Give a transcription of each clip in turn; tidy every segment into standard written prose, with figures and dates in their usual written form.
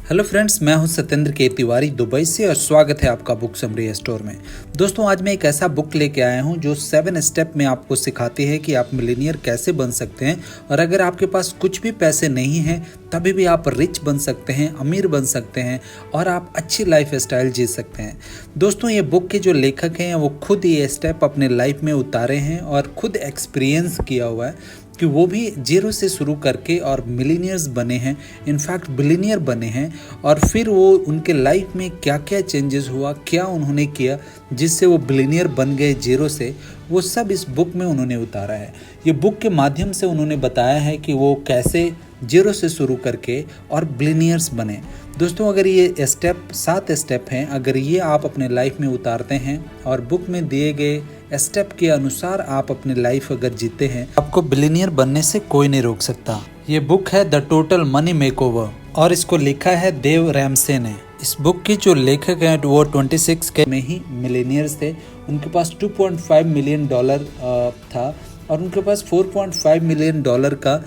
Hello friends, मैं हूं सत्येंद्र के तिवारी दुबई से और स्वागत है आपका बुक समरी स्टोर में। दोस्तों, आज मैं एक ऐसा बुक लेके आया हूं जो 7 स्टेप में आपको सिखाती है कि आप मिलीनियर कैसे बन सकते हैं और अगर आपके पास कुछ भी पैसे नहीं हैं तभी भी आप रिच बन सकते हैं, अमीर बन सकते हैं और आप अच्छी लाइफ स्टाइल जी सकते हैं। दोस्तों, ये बुक के जो लेखक हैं वो खुद ये स्टेप अपने लाइफ में उतारे हैं और खुद एक्सपीरियंस किया हुआ है कि वो भी जीरो से शुरू करके और मिलीनियर्स बने हैं, इनफैक्ट बिलीनियर बने हैं। और फिर वो उनके लाइफ में क्या क्या चेंजेस हुआ, क्या उन्होंने किया जिससे वो बिलीनियर बन गए जीरो से, वो सब इस बुक में उन्होंने उतारा है। ये बुक के माध्यम से उन्होंने बताया है कि वो कैसे जीरो से शुरू करके और बिलीनियर्स बने। दोस्तों, अगर ये स्टेप 7 स्टेप हैं, अगर ये आप अपने लाइफ में उतारते हैं और बुक में दिए गए स्टेप के अनुसार आप अपनी लाइफ अगर जीते हैं, आपको बिलीनियर बनने से कोई नहीं रोक सकता। ये बुक है द टोटल मनी मेकओवर और इसको लिखा है देव रैमसे ने। इस बुक के जो लेखक हैं वो 26 के में ही मिलीनियर्स थे। उनके पास $2.5 मिलियन था और उनके पास $4.5 मिलियन का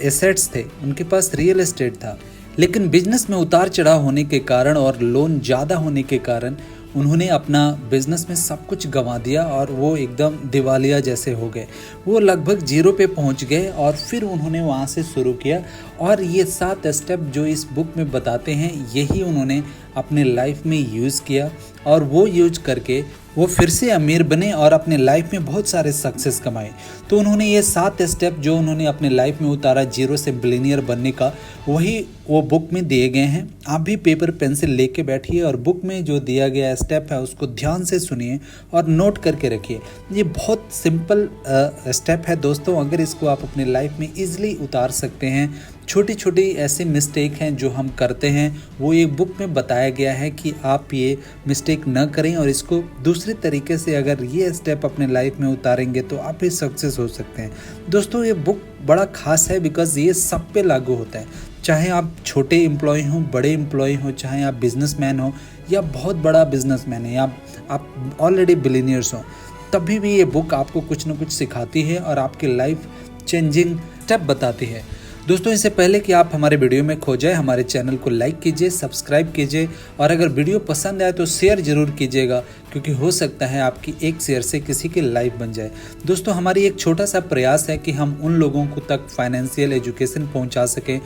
एसेट्स थे। उनके पास रियल एस्टेट था, लेकिन बिजनेस में उतार चढ़ाव होने के कारण और लोन ज़्यादा होने के कारण उन्होंने अपना बिजनेस में सब कुछ गंवा दिया और वो एकदम दिवालिया जैसे हो गए। वो लगभग जीरो पे पहुंच गए और फिर उन्होंने वहाँ से शुरू किया और ये 7 स्टेप जो इस बुक में बताते हैं यही उन्होंने अपने लाइफ में यूज़ किया और वो यूज करके वो फिर से अमीर बने और अपने लाइफ में बहुत सारे सक्सेस कमाए। तो उन्होंने ये 7 स्टेप जो उन्होंने अपने लाइफ में उतारा जीरो से बिलीनियर बनने का, वही वो बुक में दिए गए हैं। आप भी पेपर पेंसिल लेके बैठिए और बुक में जो दिया गया स्टेप है उसको ध्यान से सुनिए और नोट करके रखिए। ये बहुत सिंपल स्टेप है दोस्तों, अगर इसको आप अपने लाइफ में ईजिली उतार सकते हैं। छोटी छोटी ऐसी मिस्टेक हैं जो हम करते हैं, वो एक बुक में बताया गया है कि आप ये मिस्टेक न करें और इसको दूसरे तरीके से अगर ये स्टेप अपने लाइफ में उतारेंगे तो आप भी सक्सेस हो सकते हैं। दोस्तों, ये बुक बड़ा खास है बिकॉज ये सब पे लागू होता है, चाहे आप छोटे एम्प्लॉय हों, बड़े एम्प्लॉय हों, चाहे आप बिजनेसमैन हो या बहुत बड़ा बिजनेसमैन है या आप ऑलरेडी बिलीनियर्स हो, तभी भी ये बुक आपको कुछ ना कुछ सिखाती है और आपकी लाइफ चेंजिंग स्टेप बताती है। दोस्तों, इससे पहले कि आप हमारे वीडियो में खो जाए, हमारे चैनल को लाइक कीजिए, सब्सक्राइब कीजिए और अगर वीडियो पसंद आए तो शेयर ज़रूर कीजिएगा, क्योंकि हो सकता है आपकी एक शेयर से किसी की लाइफ बन जाए। दोस्तों, हमारी एक छोटा सा प्रयास है कि हम उन लोगों को तक फाइनेंशियल एजुकेशन पहुंचा सकें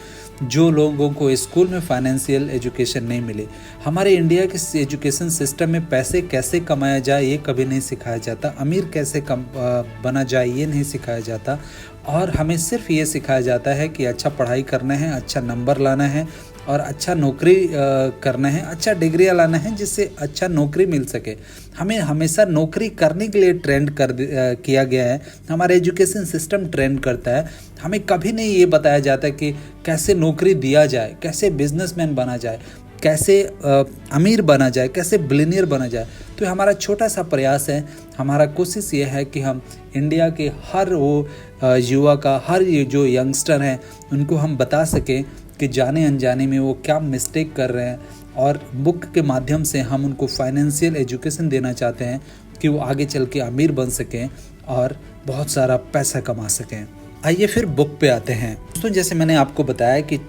जो लोगों को स्कूल में फाइनेंशियल एजुकेशन नहीं मिले। हमारे इंडिया के एजुकेशन सिस्टम में पैसे कैसे कमाया जाए ये कभी नहीं सिखाया जाता, अमीर कैसे बना जाए ये नहीं सिखाया जाता और हमें सिर्फ ये सिखाया जाता है कि अच्छा पढ़ाई करना है, अच्छा नंबर लाना है और अच्छा नौकरी करना है, अच्छा डिग्रियाँ लाना है जिससे अच्छा नौकरी मिल सके। हमें हमेशा नौकरी करने के लिए ट्रेंड किया गया है, हमारा एजुकेशन सिस्टम ट्रेंड करता है। हमें कभी नहीं ये बताया जाता कि कैसे नौकरी दिया जाए, कैसे बिजनेसमैन बना जाए, कैसे अमीर बना जाए, कैसे बिलीनियर बना जाए। तो हमारा छोटा सा प्रयास है, हमारा कोशिश ये है कि हम इंडिया के हर वो युवा का, हर ये जो यंगस्टर हैं उनको हम बता सकें कि जाने अनजाने में वो क्या मिस्टेक कर रहे हैं और बुक के माध्यम से हम उनको फाइनेंशियल एजुकेशन देना चाहते हैं कि वो आगे चल के अमीर बन सकें और बहुत सारा पैसा कमा सकें। आइए फिर बुक पे आते हैं। दोस्तों, जैसे मैंने आपको बताया कि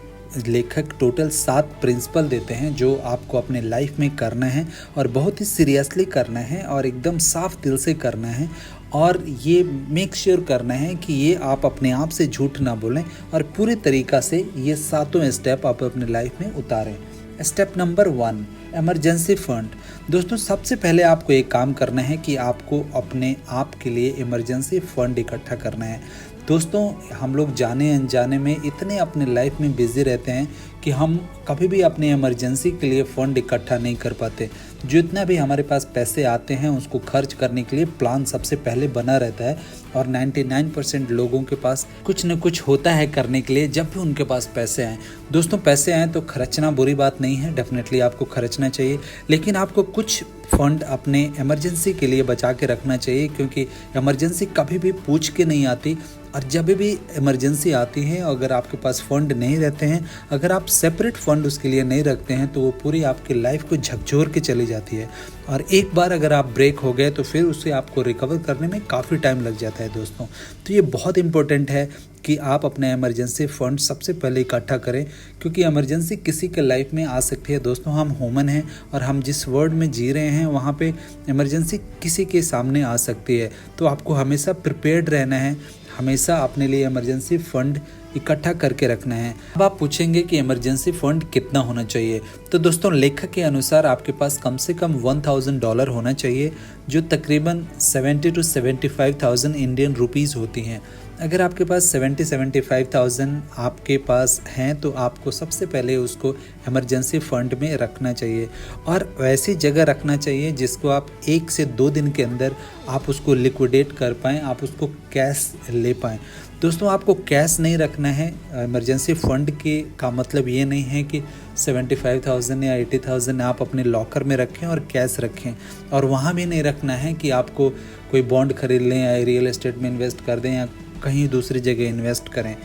लेखक टोटल 7 प्रिंसिपल देते हैं जो आपको अपने लाइफ में करना है और बहुत ही सीरियसली करना है और एकदम साफ दिल से करना है और ये मेक श्योर करना है कि ये आप अपने आप से झूठ ना बोलें और पूरे तरीक़ा से ये 7 स्टेप आप अपने लाइफ में उतारें। Step number 1, emergency fund. दोस्तों, सबसे पहले आपको एक काम करना है कि आपको अपने आप के लिए इमरजेंसी फंड इकट्ठा करना है। दोस्तों, हम लोग जाने अनजाने में इतने अपने लाइफ में बिजी रहते हैं कि हम कभी भी अपने इमरजेंसी के लिए फ़ंड इकट्ठा नहीं कर पाते। जितना भी हमारे पास पैसे आते हैं उसको खर्च करने के लिए प्लान सबसे पहले बना रहता है और 99% लोगों के पास कुछ न कुछ होता है करने के लिए जब भी उनके पास पैसे आएँ। दोस्तों, पैसे आएँ तो खर्चना बुरी बात नहीं है, डेफिनेटली आपको खर्चना चाहिए, लेकिन आपको कुछ फंड अपने इमरजेंसी के लिए बचा के रखना चाहिए, क्योंकि इमरजेंसी कभी भी पूछ के नहीं आती और जब भी इमरजेंसी आती है, अगर आपके पास फंड नहीं रहते हैं, अगर आप सेपरेट फंड उसके लिए नहीं रखते हैं, तो वो पूरी आपकी लाइफ को झकझोर के चली जाती है। और एक बार अगर आप ब्रेक हो गए तो फिर उसे आपको रिकवर करने में काफ़ी टाइम लग जाता है दोस्तों। तो ये बहुत इंपॉर्टेंट है कि आप अपने इमरजेंसी फंड सबसे पहले इकट्ठा करें, क्योंकि इमरजेंसी किसी के लाइफ में आ सकती है दोस्तों। हम ह्यूमन हैं और हम जिस वर्ल्ड में जी रहे हैं वहाँ पे इमरजेंसी किसी के सामने आ सकती है। तो आपको हमेशा प्रिपेयर्ड रहना है, हमेशा अपने लिए इमरजेंसी फ़ंड इकट्ठा करके रखना है। अब आप पूछेंगे कि इमरजेंसी फ़ंड कितना होना चाहिए, तो दोस्तों लेखक के अनुसार आपके पास कम से कम $1000 होना चाहिए, जो तकरीबन 70 to 75,000 इंडियन रुपीज़ होती हैं। अगर आपके पास 70-75,000 आपके पास हैं तो आपको सबसे पहले उसको इमरजेंसी फ़ंड में रखना चाहिए, और वैसी जगह रखना चाहिए जिसको आप 1 से 2 दिन के अंदर आप उसको लिक्विडेट कर पाएँ, आप उसको कैश ले पाएँ। दोस्तों आपको कैश नहीं रखना है। इमरजेंसी फ़ंड के का मतलब ये नहीं है कि 75,000 या 80,000 आप अपने लॉकर में रखें और कैश रखें, और वहाँ भी नहीं रखना है कि आपको कोई बॉन्ड खरीद लें या रियल एस्टेट में इन्वेस्ट कर दें या कहीं दूसरी जगह इन्वेस्ट करें।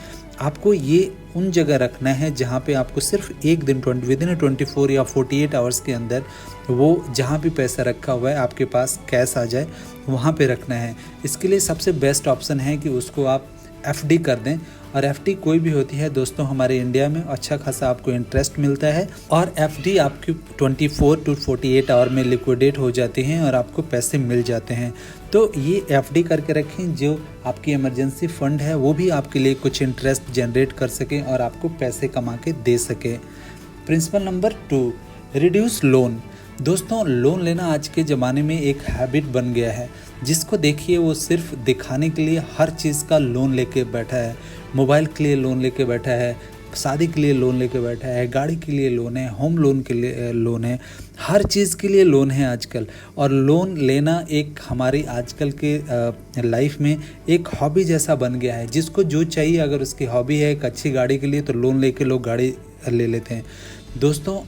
आपको ये उन जगह रखना है जहाँ पे आपको सिर्फ एक दिन विदिन 24 या 48 आवर्स के अंदर वो जहाँ भी पैसा रखा हुआ है आपके पास कैश आ जाए, वहाँ पे रखना है। इसके लिए सबसे बेस्ट ऑप्शन है कि उसको आप एफडी कर दें, और एफडी कोई भी होती है दोस्तों हमारे इंडिया में अच्छा खासा आपको इंटरेस्ट मिलता है, और एफडी आपकी 24 to 48 आवर में लिक्विडेट हो जाती हैं और आपको पैसे मिल जाते हैं। तो ये एफडी करके रखें, जो आपकी इमरजेंसी फ़ंड है वो भी आपके लिए कुछ इंटरेस्ट जनरेट कर सके और आपको पैसे कमा के दे सके। Principle number 2, reduce loan. दोस्तों लोन लेना आज के ज़माने में एक हैबिट बन गया है। जिसको देखिए वो सिर्फ दिखाने के लिए हर चीज़ का लोन लेके बैठा है। मोबाइल के लिए लोन लेके बैठा है, शादी के लिए लोन लेके बैठा है, गाड़ी के लिए लोन है, होम लोन के लिए लोन है, हर चीज़ के लिए लोन है आजकल। और लोन लेना एक हमारी आजकल के लाइफ में एक हॉबी जैसा बन गया है। जिसको जो चाहिए, अगर उसकी हॉबी है एक अच्छी गाड़ी के लिए, तो लोन लेके लोग गाड़ी ले लेते हैं। दोस्तों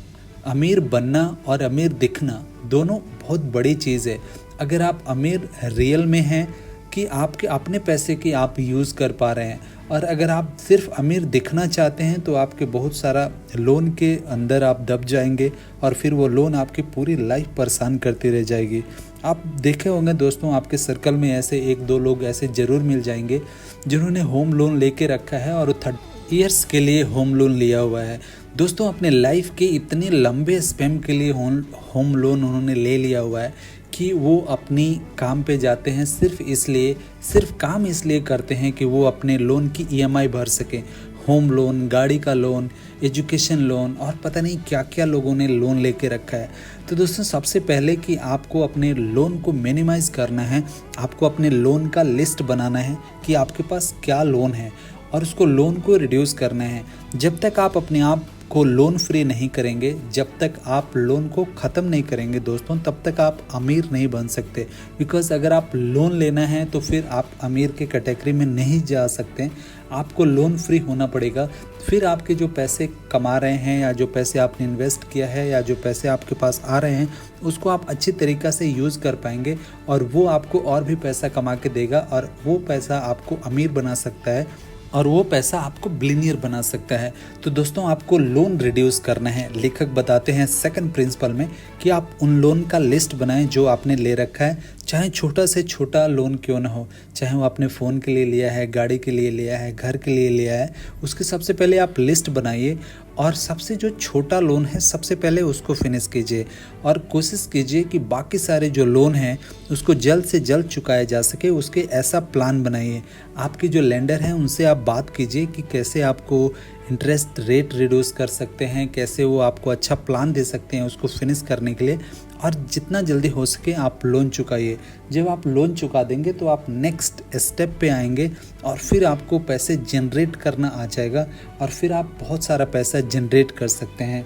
अमीर बनना और अमीर दिखना दोनों बहुत बड़ी चीज़ है। अगर आप अमीर रियल में हैं कि आपके अपने पैसे की आप यूज़ कर पा रहे हैं, और अगर आप सिर्फ अमीर दिखना चाहते हैं तो आपके बहुत सारा लोन के अंदर आप दब जाएंगे, और फिर वो लोन आपकी पूरी लाइफ परेशान करती रह जाएगी। आप देखे होंगे दोस्तों आपके सर्कल में ऐसे 1-2 लोग ऐसे ज़रूर मिल जाएंगे जिन्होंने होम लोन लेके रखा है और 30 ईयर्स के लिए होम लोन लिया हुआ है। दोस्तों अपने लाइफ के इतने लंबे स्पैम के लिए होम लोन उन्होंने ले लिया हुआ है कि वो अपनी काम पे जाते हैं सिर्फ काम इसलिए करते हैं कि वो अपने लोन की ईएमआई भर सकें। होम लोन, गाड़ी का लोन, एजुकेशन लोन और पता नहीं क्या क्या लोगों ने लोन लेके रखा है। तो दोस्तों सबसे पहले कि आपको अपने लोन को मिनिमाइज़ करना है, आपको अपने लोन का लिस्ट बनाना है कि आपके पास क्या लोन है, और उसको लोन को रिड्यूस करना है। जब तक आप अपने आप को लोन फ्री नहीं करेंगे, जब तक आप लोन को ख़त्म नहीं करेंगे दोस्तों, तब तक आप अमीर नहीं बन सकते। बिकॉज़ अगर आप लोन लेना है तो फिर आप अमीर के कैटेगरी में नहीं जा सकते, आपको लोन फ्री होना पड़ेगा। फिर आपके जो पैसे कमा रहे हैं या जो पैसे आपने इन्वेस्ट किया है या जो पैसे आपके पास आ रहे हैं, उसको आप अच्छी तरीक़ा से यूज़ कर पाएंगे, और वो आपको और भी पैसा कमा के देगा, और वो पैसा आपको अमीर बना सकता है, और वो पैसा आपको बिलियनियर बना सकता है। तो दोस्तों आपको लोन रिड्यूस करना है। लेखक बताते हैं सेकंड प्रिंसिपल में कि आप उन लोन का लिस्ट बनाएं जो आपने ले रखा है, चाहे छोटा से छोटा लोन क्यों ना हो, चाहे वो आपने फ़ोन के लिए लिया है, गाड़ी के लिए लिया है, घर के लिए लिया है, उसकी सबसे पहले आप लिस्ट बनाइए, और सबसे जो छोटा लोन है सबसे पहले उसको फिनिश कीजिए, और कोशिश कीजिए कि बाकी सारे जो लोन हैं उसको जल्द से जल्द चुकाया जा सके। उसके ऐसा प्लान बनाइए। आपके जो लेंडर हैं उनसे आप बात कीजिए कि कैसे आपको इंटरेस्ट रेट रिड्यूस कर सकते हैं, कैसे वो आपको अच्छा प्लान दे सकते हैं उसको फिनिश करने के लिए, और जितना जल्दी हो सके आप लोन चुकाइए। जब आप लोन चुका देंगे तो आप नेक्स्ट स्टेप पे आएंगे, और फिर आपको पैसे जनरेट करना आ जाएगा, और फिर आप बहुत सारा पैसा जनरेट कर सकते हैं।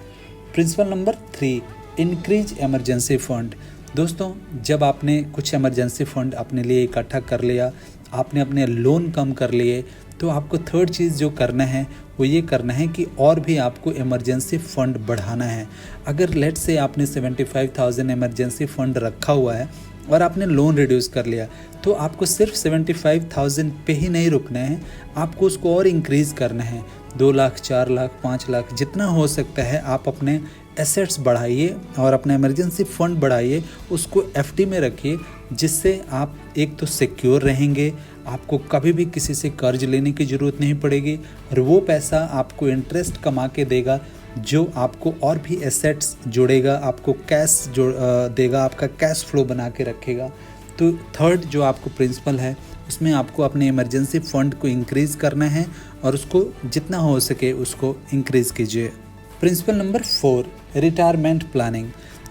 Principle number 3, increase emergency fund. दोस्तों जब आपने कुछ इमरजेंसी फ़ंड अपने लिए इकट्ठा कर लिया, आपने अपने लोन कम कर लिए, तो आपको थर्ड चीज़ जो करना है वो ये करना है कि और भी आपको इमरजेंसी फ़ंड बढ़ाना है। अगर लेट से आपने 75,000 इमरजेंसी फ़ंड रखा हुआ है, और आपने लोन रिड्यूस कर लिया, तो आपको सिर्फ 75,000 पे ही नहीं रुकना है, आपको उसको और इंक्रीज़ करना है। 2 लाख, 4 लाख, 5 लाख, जितना हो सकता है आप अपने एसेट्स बढ़ाइए और अपना इमरजेंसी फ़ंड बढ़ाइए, उसको एफडी में रखिए, जिससे आप एक तो सिक्योर रहेंगे, आपको कभी भी किसी से कर्ज लेने की ज़रूरत नहीं पड़ेगी और वो पैसा आपको इंटरेस्ट कमा के देगा, जो आपको और भी एसेट्स जोड़ेगा, आपको कैश देगा, आपका कैश फ्लो बना के रखेगा। तो थर्ड जो आपको प्रिंसिपल है, उसमें आपको अपने इमरजेंसी फ़ंड को इंक्रीज़ करना है और उसको जितना हो सके उसको इंक्रीज़ कीजिए। Principle number 4, retirement planning.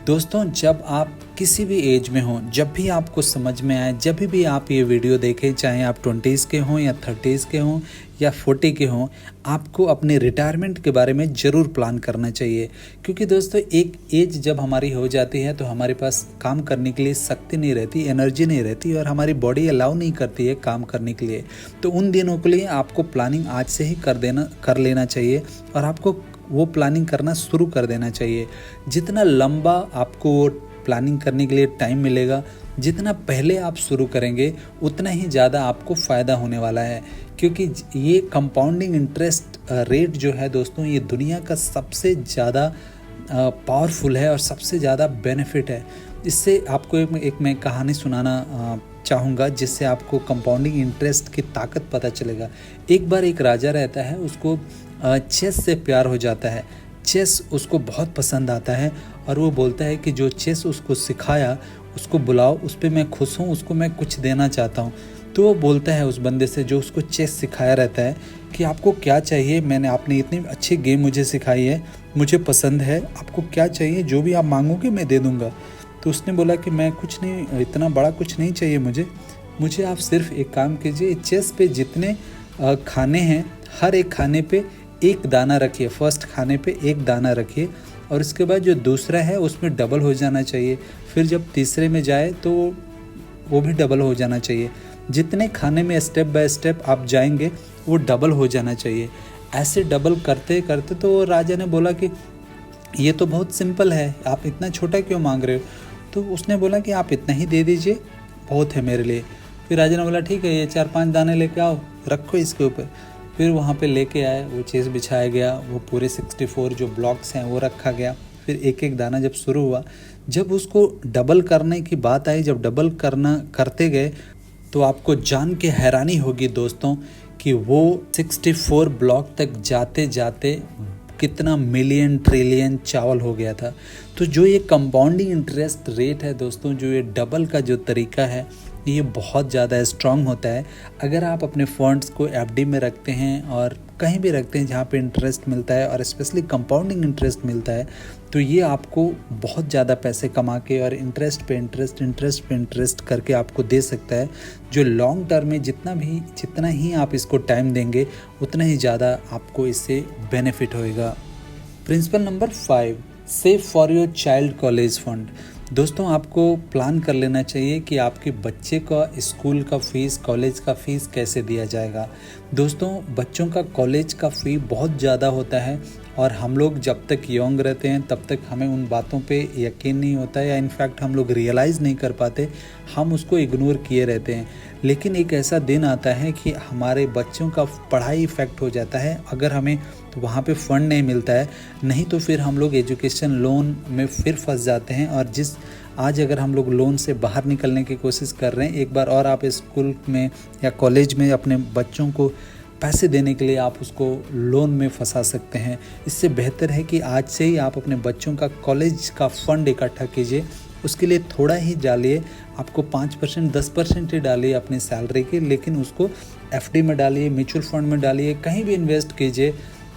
दोस्तों, जब आप किसी भी एज में हों, जब भी आपको समझ में आए, जब भी आप ये वीडियो देखें, चाहे आप 20s के हों या 30s के हों या 40 के हों, आपको अपने रिटायरमेंट के बारे में ज़रूर प्लान करना चाहिए। क्योंकि दोस्तों, एक एज जब हमारी हो जाती है तो हमारे पास काम करने के लिए शक्ति नहीं रहती, एनर्जी नहीं रहती और हमारी बॉडी अलाउ नहीं करती है काम करने के लिए। तो उन दिनों के लिए आपको प्लानिंग आज से ही कर लेना चाहिए और आपको वो प्लानिंग करना शुरू कर देना चाहिए। जितना लंबा आपको वो प्लानिंग करने के लिए टाइम मिलेगा, जितना पहले आप शुरू करेंगे, उतना ही ज़्यादा आपको फ़ायदा होने वाला है। क्योंकि ये कंपाउंडिंग इंटरेस्ट रेट जो है दोस्तों, ये दुनिया का सबसे ज़्यादा पावरफुल है और सबसे ज़्यादा बेनिफिट है। इससे आपको एक मैं कहानी सुनाना चाहूँगा, जिससे आपको कंपाउंडिंग इंटरेस्ट की ताकत पता चलेगा। एक बार एक राजा रहता है, उसको चेस से प्यार हो जाता है। चेस उसको बहुत पसंद आता है और वो बोलता है कि जो चेस उसको सिखाया उसको बुलाओ, उस पर मैं खुश हूँ, उसको मैं कुछ देना चाहता हूँ। तो वो बोलता है उस बंदे से जो उसको चेस सिखाया रहता है कि आपको क्या चाहिए, आपने इतनी अच्छी गेम मुझे सिखाई है, मुझे पसंद है, आपको क्या चाहिए, जो भी आप मांगोगे मैं दे दूँगा। तो उसने बोला कि मैं कुछ नहीं, इतना बड़ा कुछ नहीं चाहिए मुझे आप सिर्फ एक काम कीजिए, चेस पे जितने खाने हैं, हर एक खाने पे एक दाना रखिए, फर्स्ट खाने पे एक दाना रखिए और इसके बाद जो दूसरा है उसमें डबल हो जाना चाहिए, फिर जब तीसरे में जाए तो वो भी डबल हो जाना चाहिए। जितने खाने में स्टेप बाय स्टेप आप जाएंगे वो डबल हो जाना चाहिए। ऐसे डबल करते करते तो राजा ने बोला कि ये तो बहुत सिंपल है, आप इतना छोटा क्यों मांग रहे हो? तो उसने बोला कि आप इतना ही दे दीजिए, बहुत है मेरे लिए। फिर राजा ने बोला ठीक है, ये 4-5 दाने लेके आओ, रखो इसके ऊपर। फिर वहाँ पे लेके आए, वो चेस बिछाया गया, वो पूरे 64 जो ब्लॉक्स हैं वो रखा गया। फिर एक एक दाना जब शुरू हुआ, जब उसको डबल करने की बात आई, जब डबल करते गए, तो आपको जान के हैरानी होगी दोस्तों कि वो 64 ब्लॉक तक जाते जाते कितना मिलियन ट्रिलियन चावल हो गया था। तो जो ये कंपाउंडिंग इंटरेस्ट रेट है दोस्तों, जो ये डबल का जो तरीका है, ये बहुत ज़्यादा स्ट्रांग होता है। अगर आप अपने फंड्स को एफडी में रखते हैं और कहीं भी रखते हैं जहाँ पे इंटरेस्ट मिलता है और स्पेशली कंपाउंडिंग इंटरेस्ट मिलता है, तो ये आपको बहुत ज़्यादा पैसे कमा के और इंटरेस्ट पे इंटरेस्ट करके आपको दे सकता है, जो लॉन्ग टर्म में जितना ही आप इसको टाइम देंगे, उतना ही ज़्यादा आपको इससे बेनिफिट होएगा। Principle number 5, save for your child college fund. दोस्तों, आपको प्लान कर लेना चाहिए कि आपके बच्चे का स्कूल का फ़ीस, कॉलेज का फ़ीस कैसे दिया जाएगा। दोस्तों, बच्चों का कॉलेज का फ़ी बहुत ज़्यादा होता है और हम लोग जब तक यंग रहते हैं तब तक हमें उन बातों पे यकीन नहीं होता है, या इनफैक्ट हम लोग रियलाइज़ नहीं कर पाते, हम उसको इग्नोर किए रहते हैं। लेकिन एक ऐसा दिन आता है कि हमारे बच्चों का पढ़ाई इफ़ेक्ट हो जाता है, अगर हमें तो वहाँ पे फ़ंड नहीं मिलता है, नहीं तो फिर हम लोग एजुकेशन लोन में फिर फंस जाते हैं। और आज अगर हम लोग लोन से बाहर निकलने की कोशिश कर रहे हैं, एक बार और आप स्कूल में या कॉलेज में अपने बच्चों को पैसे देने के लिए आप उसको लोन में फंसा सकते हैं। इससे बेहतर है कि आज से ही आप अपने बच्चों का कॉलेज का फ़ंड इकट्ठा कीजिए। उसके लिए थोड़ा ही डालिए, आपको 5% 10% ही डालिए अपनी सैलरी के, लेकिन उसको एफडी में डालिए, म्यूचुअल फंड में डालिए, कहीं भी इन्वेस्ट कीजिए,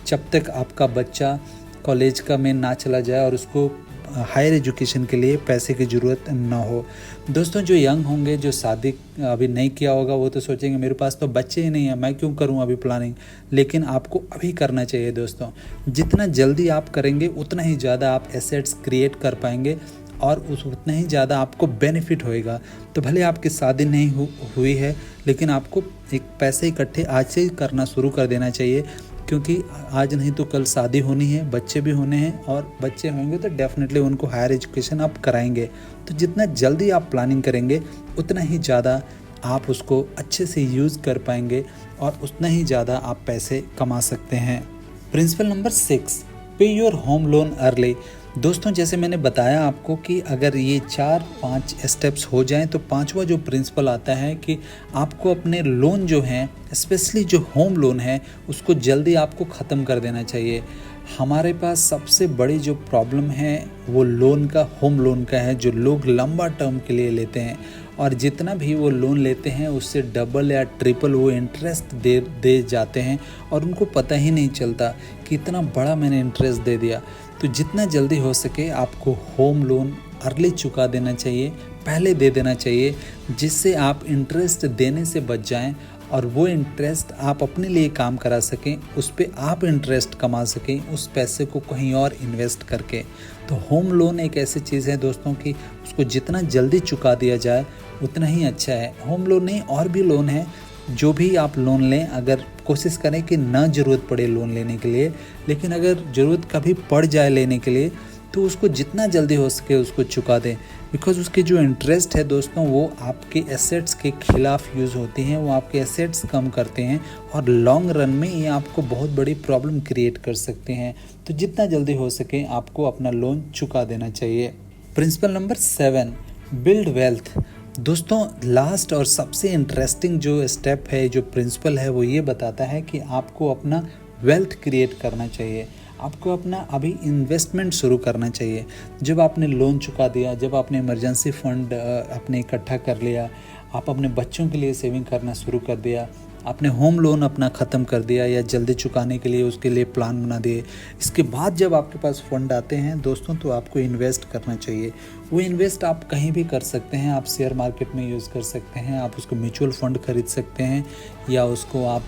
जब तक आपका बच्चा कॉलेज का में ना चला जाए और उसको हायर एजुकेशन के लिए पैसे की ज़रूरत ना हो। दोस्तों, जो यंग होंगे, जो शादी अभी नहीं किया होगा, वो तो सोचेंगे मेरे पास तो बच्चे ही नहीं हैं, मैं क्यों करूं अभी प्लानिंग। लेकिन आपको अभी करना चाहिए दोस्तों। जितना जल्दी आप करेंगे उतना ही ज़्यादा आप एसेट्स क्रिएट कर पाएंगे और उतना ही ज़्यादा आपको बेनिफिट होएगा। तो भले आपकी शादी नहीं हुई है, लेकिन आपको एक पैसे इकट्ठे आज से ही करना शुरू कर देना चाहिए। क्योंकि आज नहीं तो कल शादी होनी है, बच्चे भी होने हैं, और बच्चे होंगे तो डेफिनेटली उनको हायर एजुकेशन आप कराएंगे। तो जितना जल्दी आप प्लानिंग करेंगे उतना ही ज़्यादा आप उसको अच्छे से यूज़ कर पाएंगे और उतना ही ज़्यादा आप पैसे कमा सकते हैं। प्रिंसिपल नंबर 6, पे योर होम लोन अर्ली। दोस्तों, जैसे मैंने बताया आपको कि अगर ये 4-5 स्टेप्स हो जाएं तो पांचवा जो प्रिंसिपल आता है कि आपको अपने लोन जो हैं, स्पेशली जो होम लोन है, उसको जल्दी आपको ख़त्म कर देना चाहिए। हमारे पास सबसे बड़ी जो प्रॉब्लम है वो लोन का, होम लोन का है, जो लोग लंबा टर्म के लिए लेते हैं और जितना भी वो लोन लेते हैं उससे डबल या ट्रिपल वो इंटरेस्ट दे जाते हैं और उनको पता ही नहीं चलता कि इतना बड़ा मैंने इंटरेस्ट दे दिया। तो जितना जल्दी हो सके आपको होम लोन अर्ली चुका देना चाहिए, पहले दे देना चाहिए, जिससे आप इंटरेस्ट देने से बच जाएं और वो इंटरेस्ट आप अपने लिए काम करा सकें, उस पे आप इंटरेस्ट कमा सकें, उस पैसे को कहीं और इन्वेस्ट करके। तो होम लोन एक ऐसी चीज़ है दोस्तों कि उसको जितना जल्दी चुका दिया जाए उतना ही अच्छा है। होम लोन नहीं, और भी लोन है, जो भी आप लोन लें, अगर कोशिश करें कि ना ज़रूरत पड़े लोन लेने के लिए, लेकिन अगर ज़रूरत कभी पड़ जाए लेने के लिए तो उसको जितना जल्दी हो सके उसको चुका दें। बिकॉज़ उसके जो इंटरेस्ट है दोस्तों वो आपके एसेट्स के खिलाफ यूज़ होती हैं, वो आपके एसेट्स कम करते हैं और लॉन्ग रन में ये आपको बहुत बड़ी प्रॉब्लम क्रिएट कर सकते हैं। तो जितना जल्दी हो सके आपको अपना लोन चुका देना चाहिए। Principle number 7, build wealth. दोस्तों, लास्ट और सबसे इंटरेस्टिंग जो स्टेप है, जो प्रिंसिपल है, वो ये बताता है कि आपको अपना वेल्थ क्रिएट करना चाहिए, आपको अपना अभी इन्वेस्टमेंट शुरू करना चाहिए। जब आपने लोन चुका दिया, जब आपने इमरजेंसी फंड अपने इकट्ठा कर लिया, आप अपने बच्चों के लिए सेविंग करना शुरू कर दिया, आपने होम लोन अपना ख़त्म कर दिया या जल्दी चुकाने के लिए उसके लिए प्लान बना दिए, इसके बाद जब आपके पास फ़ंड आते हैं दोस्तों तो आपको इन्वेस्ट करना चाहिए। वो इन्वेस्ट आप कहीं भी कर सकते हैं, आप शेयर मार्केट में यूज़ कर सकते हैं, आप उसको म्यूचुअल फ़ंड खरीद सकते हैं या उसको आप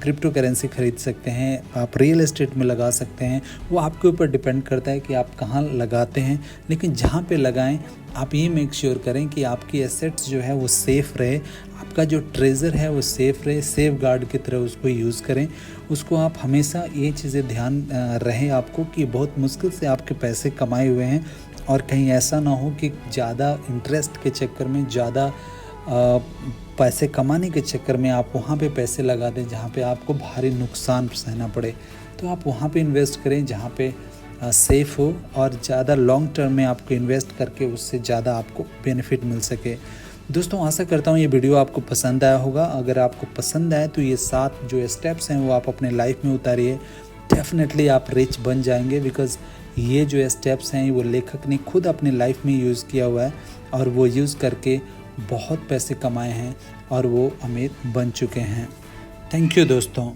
क्रिप्टो करेंसी खरीद सकते हैं, आप रियल एस्टेट में लगा सकते हैं। वो आपके ऊपर डिपेंड करता है कि आप कहाँ लगाते हैं, लेकिन जहाँ पे लगाएं आप ये मेक श्योर करें कि आपकी एसेट्स जो है वो सेफ़ रहे, आपका जो ट्रेज़र है वो सेफ़ रहे, सेफ गार्ड की तरह उसको यूज़ करें। उसको आप हमेशा ये चीज़ें ध्यान रहे आपको कि बहुत मुश्किल से आपके पैसे कमाए हुए हैं और कहीं ऐसा ना हो कि ज़्यादा इंटरेस्ट के चक्कर में, ज़्यादा पैसे कमाने के चक्कर में आप वहाँ पे पैसे लगा दें जहाँ पे आपको भारी नुकसान सहना पड़े। तो आप वहाँ पे इन्वेस्ट करें जहाँ पे सेफ़ हो और ज़्यादा लॉन्ग टर्म में आपको इन्वेस्ट करके उससे ज़्यादा आपको बेनिफिट मिल सके। दोस्तों, आशा करता हूँ ये वीडियो आपको पसंद आया होगा। अगर आपको पसंद आए तो ये 7 जो स्टेप्स हैं वो आप अपने लाइफ में उतारिए, डेफिनेटली आप रिच बन जाएंगे। बिकॉज़ ये जो स्टेप्स हैं वो लेखक ने खुद अपने लाइफ में यूज़ किया हुआ है और वो यूज़ करके बहुत पैसे कमाए हैं और वो अमीर बन चुके हैं। थैंक यू दोस्तों।